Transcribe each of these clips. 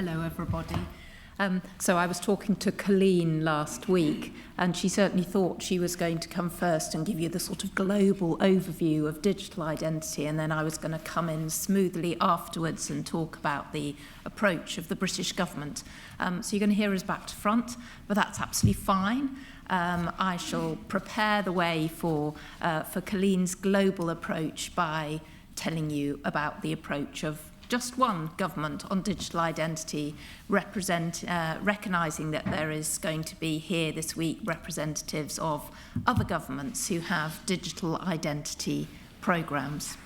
Hello, everybody. So I was talking to Colleen last week, and she certainly thought she was going to come first and give you the sort of global overview of digital identity, and then I was going to come in smoothly afterwards and talk about the approach of the British government. So you're going to hear us back to front, but that's absolutely fine. I shall prepare the way for Colleen's global approach by telling you about the approach of just one government on digital identity, recognising that there is going to be here this week representatives of other governments who have digital identity programmes.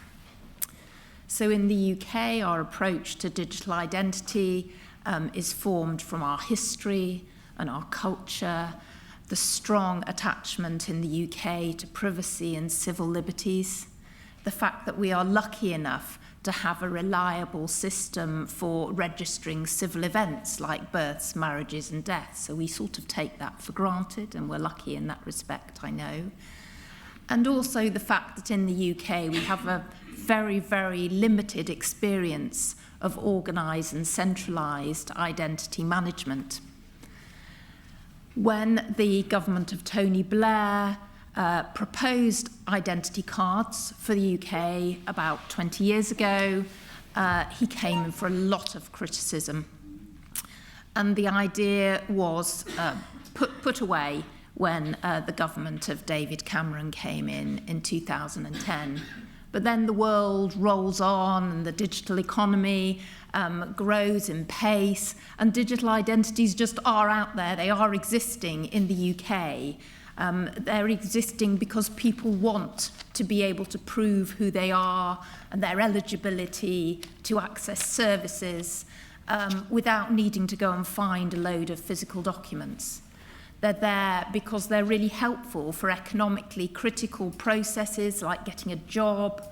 So in the UK, our approach to digital identity is formed from our history and our culture, the strong attachment in the UK to privacy and civil liberties, the fact that we are lucky enough to have a reliable system for registering civil events like births, marriages and deaths. So we sort of take that for granted, and we're lucky in that respect, I know. And also the fact that in the UK we have a very, very limited experience of organised and centralised identity management. When the government of Tony Blair proposed identity cards for the UK about 20 years ago, he came in for a lot of criticism. And the idea was put away when the government of David Cameron came in 2010. But then the world rolls on and the digital economy grows in pace, and digital identities just are out there. They are existing in the UK. They're existing because people want to be able to prove who they are and their eligibility to access services without needing to go and find a load of physical documents. They're there because they're really helpful for economically critical processes like getting a job,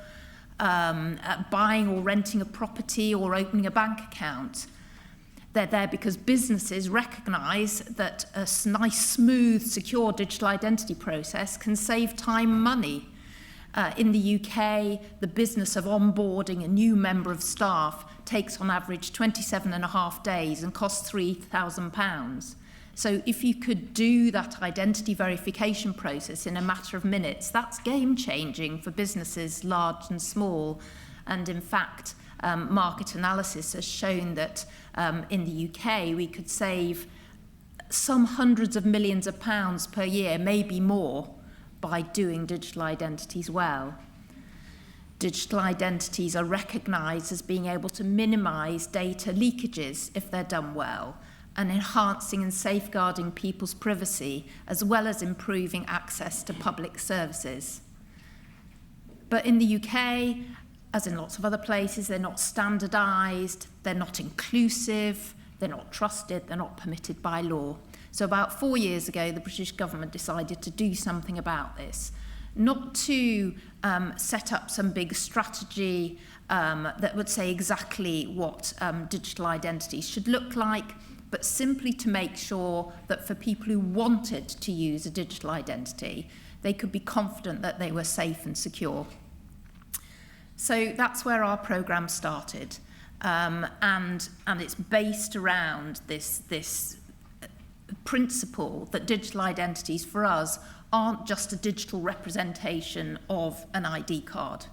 buying or renting a property, or opening a bank account. They're there because businesses recognise that a nice, smooth, secure digital identity process can save time and money. In the UK, the business of onboarding a new member of staff takes on average 27.5 days and costs £3,000. So if you could do that identity verification process in a matter of minutes, that's game-changing for businesses large and small. And in fact, market analysis has shown that in the UK we could save some hundreds of millions of pounds per year, maybe more, by doing digital identities well. Digital identities are recognised as being able to minimise data leakages if they're done well, and enhancing and safeguarding people's privacy, as well as improving access to public services. But in the UK, as in lots of other places, they're not standardised, they're not inclusive, they're not trusted, they're not permitted by law. So about 4 years ago, the British government decided to do something about this. Not to set up some big strategy that would say exactly what digital identities should look like, but simply to make sure that for people who wanted to use a digital identity, they could be confident that they were safe and secure. So that's where our programme started, and it's based around this principle that digital identities for us aren't just a digital representation of an ID card.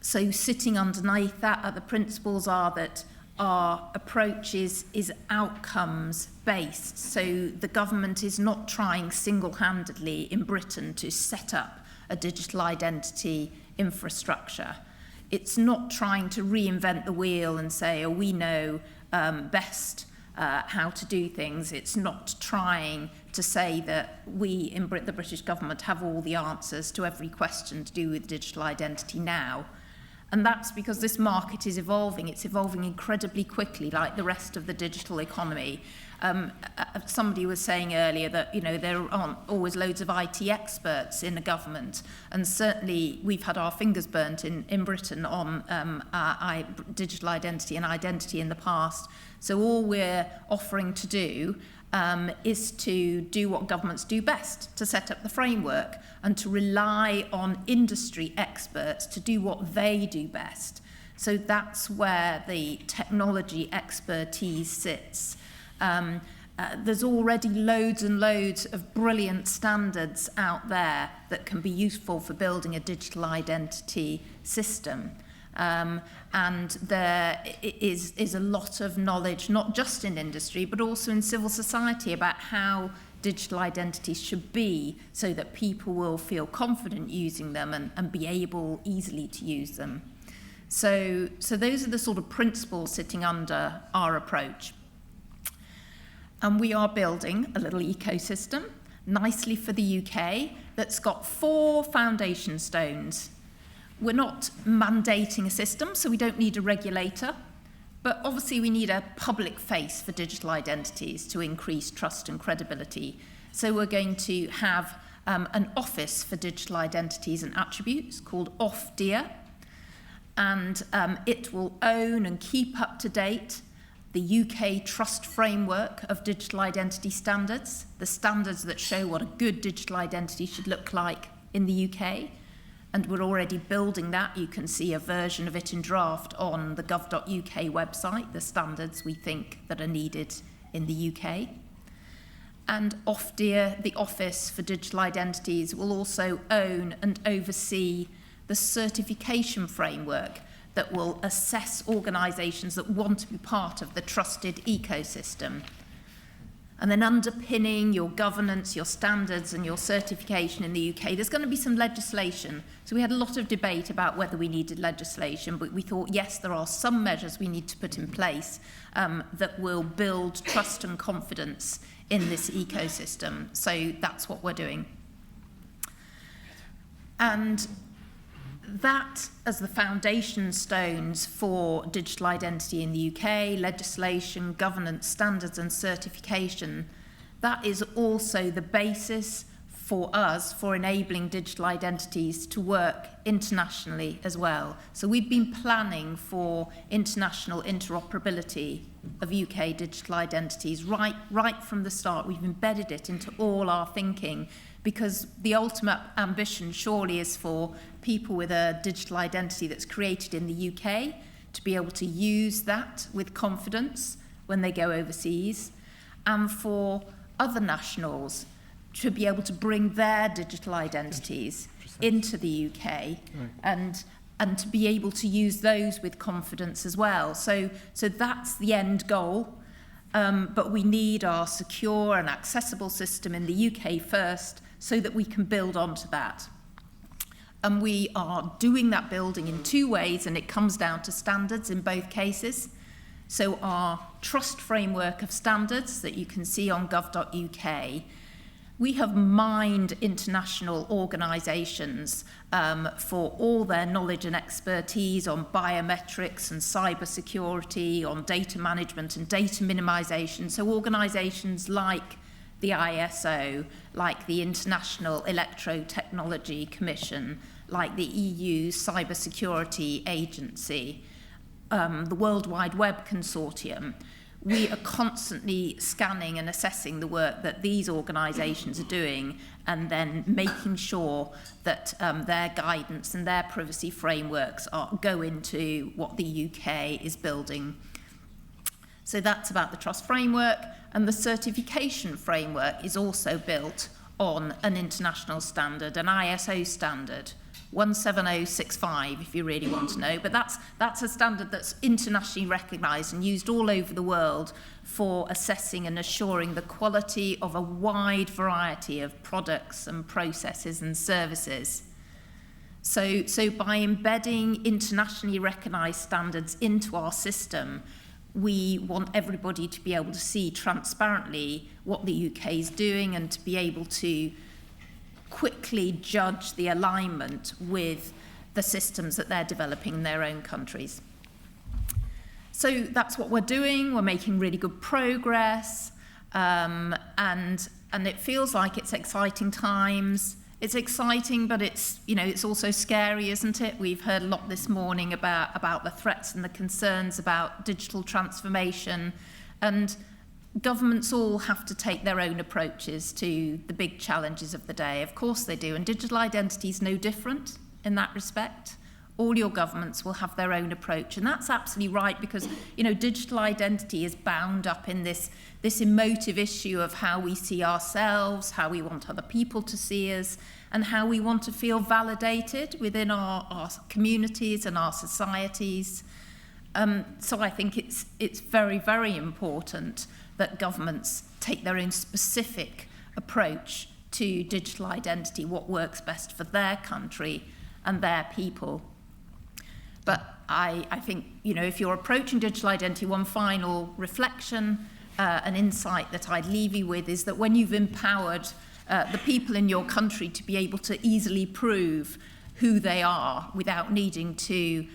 So sitting underneath that, the principles are that our approach is outcomes based. So the government is not trying single-handedly in Britain to set up a digital identity infrastructure. It's not trying to reinvent the wheel and say, oh, we know best how to do things. It's not trying to say that we in the British government have all the answers to every question to do with digital identity now. And that's because this market is evolving. It's evolving incredibly quickly, like the rest of the digital economy. Somebody was saying earlier that, there aren't always loads of IT experts in the government, and certainly we've had our fingers burnt in Britain on digital identity and identity in the past. So all we're offering to do is to do what governments do best, to set up the framework and to rely on industry experts to do what they do best, So that's where the technology expertise sits. There's already loads and loads of brilliant standards out there that can be useful for building a digital identity system. And there is a lot of knowledge, not just in industry, but also in civil society, about how digital identities should be so that people will feel confident using them and be able easily to use them. So those are the sort of principles sitting under our approach. And we are building a little ecosystem, nicely for the UK, that's got 4 foundation stones. We're not mandating a system, so we don't need a regulator, but obviously we need a public face for digital identities to increase trust and credibility. So we're going to have an office for digital identities and attributes called OFDIA, and it will own and keep up to date the UK trust framework of digital identity standards, the standards that show what a good digital identity should look like in the UK. And we're already building that. You can see a version of it in draft on the gov.uk website, the standards we think that are needed in the UK. And OFDIA, the Office for Digital Identities, will also own and oversee the certification framework that will assess organisations that want to be part of the trusted ecosystem. And then underpinning your governance, your standards and your certification in the UK, there's going to be some legislation. So we had a lot of debate about whether we needed legislation, but we thought, yes, there are some measures we need to put in place that will build trust and confidence in this ecosystem. So that's what we're doing. And that, as the foundation stones for digital identity in the UK, legislation, governance, standards and certification, that is also the basis for us for enabling digital identities to work internationally as well. So we've been planning for international interoperability of UK digital identities right from the start. We've embedded it into all our thinking, because the ultimate ambition surely is for people with a digital identity that's created in the UK to be able to use that with confidence when they go overseas, and for other nationals to be able to bring their digital identities into the UK and to be able to use those with confidence as well. So that's the end goal. But we need our secure and accessible system in the UK first, so that we can build onto that. And we are doing that building in 2 ways, and it comes down to standards in both cases. So our trust framework of standards that you can see on gov.uk, we have mined international organisations for all their knowledge and expertise on biometrics and cyber security, on data management and data minimisation. So organisations like the ISO, like the International Electrotechnology Commission, like the EU Cybersecurity Agency, the World Wide Web Consortium. We are constantly scanning and assessing the work that these organisations are doing, and then making sure that their guidance and their privacy frameworks go into what the UK is building. So that's about the trust framework, and the certification framework is also built on an international standard, an ISO standard, 17065 if you really want to know, but that's a standard that's internationally recognised and used all over the world for assessing and assuring the quality of a wide variety of products and processes and services. So by embedding internationally recognised standards into our system, we want everybody to be able to see transparently what the UK is doing and to be able to quickly judge the alignment with the systems that they're developing in their own countries. So that's what we're doing. We're making really good progress, and it feels like it's exciting times. It's exciting, but it's also scary, isn't it? We've heard a lot this morning about the threats and the concerns about digital transformation, and governments all have to take their own approaches to the big challenges of the day. Of course they do, and digital identity is no different in that respect. all your governments will have their own approach. And that's absolutely right, because, you know, digital identity is bound up in this emotive issue of how we see ourselves, how we want other people to see us, and how we want to feel validated within our communities and our societies. So I think it's very, very important that governments take their own specific approach to digital identity, what works best for their country and their people. But I think, you know, if you're approaching digital identity, one final reflection, an insight that I'd leave you with is that when you've empowered the people in your country to be able to easily prove who they are without needing to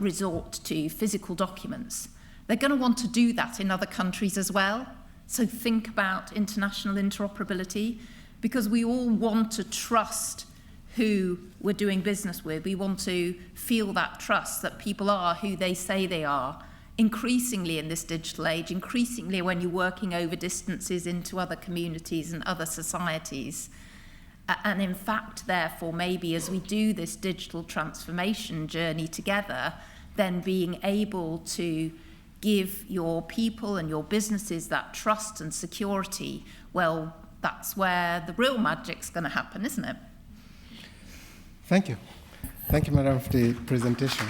resort to physical documents, they're going to want to do that in other countries as well. So think about international interoperability, because we all want to trust who we're doing business with. We want to feel that trust that people are who they say they are. Increasingly in this digital age, increasingly when you're working over distances into other communities and other societies. And in fact, therefore, maybe as we do this digital transformation journey together, then being able to give your people and your businesses that trust and security, well, that's where the real magic's going to happen, isn't it? Thank you. Thank you, Madam, for the presentation.